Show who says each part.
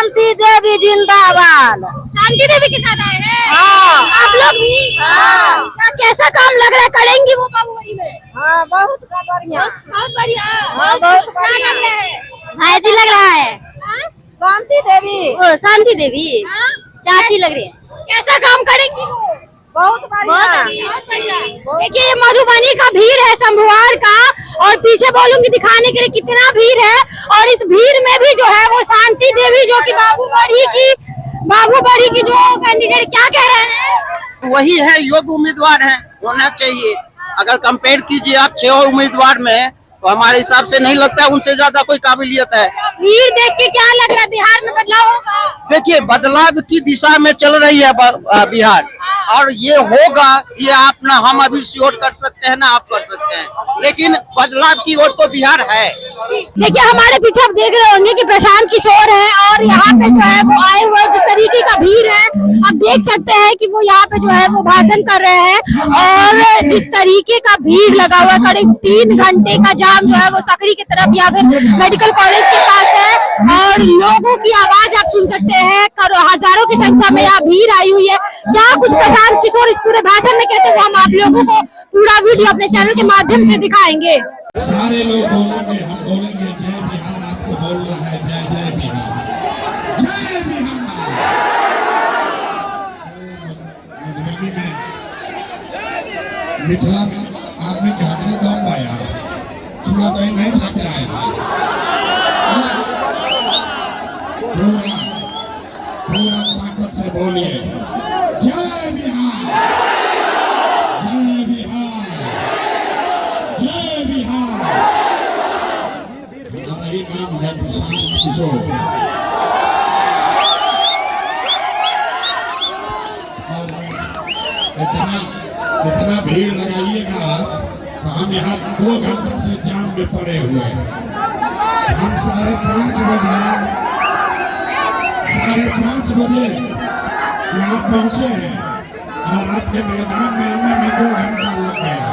Speaker 1: शांति देवी जिंदाबाद।
Speaker 2: शांति देवी के साथ आए हैं।
Speaker 1: हाँ।
Speaker 2: आप लोग भी।
Speaker 1: हाँ।
Speaker 2: क्या कैसा काम लग रहा है, करेंगी वो बाबूबड़ी में?
Speaker 1: हाँ, बहुत बढ़िया।
Speaker 2: बहुत बढ़िया।
Speaker 1: हाँ, बहुत
Speaker 2: अच्छा
Speaker 1: बढ़िया।
Speaker 2: लग रहा है। ऐसी लग रहा है। हाँ?
Speaker 1: शांति देवी।
Speaker 2: ओ, शांति देवी।
Speaker 1: हाँ?
Speaker 2: चाची लग रही है। कैसा काम करेंगी वो?
Speaker 1: बहुत बढ़िया।
Speaker 2: बहुत बढ़िया। देखिए ये मधुबनी का भीड़ है शंभुआर का, और पीछे बोलूंगी दिखाने के लिए कितना भीड़ है। और इस भीड़ में भी जो है वो शांति देवी जो कि बाबूबड़ी की जो कैंडिडेट, क्या कह रहे हैं?
Speaker 3: वही है, योग्य उम्मीदवार है, होना चाहिए। अगर कंपेयर कीजिए आप 6 उम्मीदवार में, तो हमारे हिसाब से नहीं लगता है उनसे ज्यादा कोई काबिलियत है।
Speaker 2: भीड़ देख के क्या लग रहा है, बिहार में बदलाव होगा?
Speaker 3: देखिए, बदलाव की दिशा में चल रही है बिहार, और ये होगा, ये आप ना हम अभी श्योर कर सकते हैं ना आप कर सकते हैं, लेकिन बदलाव की ओर तो बिहार है।
Speaker 2: देखिए हमारे पीछे आप देख रहे होंगे कि प्रशांत किशोर है, और यहाँ पे जो है वो आए हुए जिस तरीके का भीड़ है, आप देख सकते हैं कि वो यहाँ पे जो है वो भाषण कर रहे हैं। और जिस तरीके का भीड़ लगा हुआ है, करीब 3 घंटे का जाम जो है वो सकरी की तरफ या फिर मेडिकल कॉलेज के पास है, और लोगों की आवाज आप सुन सकते हैं, हजारों की संख्या में यहाँ भीड़ आई हुई है। क्या कुछ प्रशांत किशोर इस पूरे भाषण में कहते हैं, वो हम आप लोगों को पूरा वीडियो अपने चैनल के माध्यम से दिखाएंगे।
Speaker 4: सारे लोग बोलेंगे, हम बोलेंगे जय बिहार, आपको बोलना है जय जय बिहार, जय बिहार। मधुबनी में, मिथिला में आदमी के हाथ में दम पाया, चूड़ा दही नहीं खाते आए, पूरा पूरा ताकत से बोलिए जय बिहार, जय बिहार, जय बिहार। हमारा ही नाम है प्रशांत किशोर, और इतना भीड़ लगाइएगा तो हम यहाँ 2 घंटे से जाम में पड़े हुए हैं। हम 5:30 बजे यहाँ पहुँचे हैं, और आपके मैदान में आने में 2 घंटा लग गया।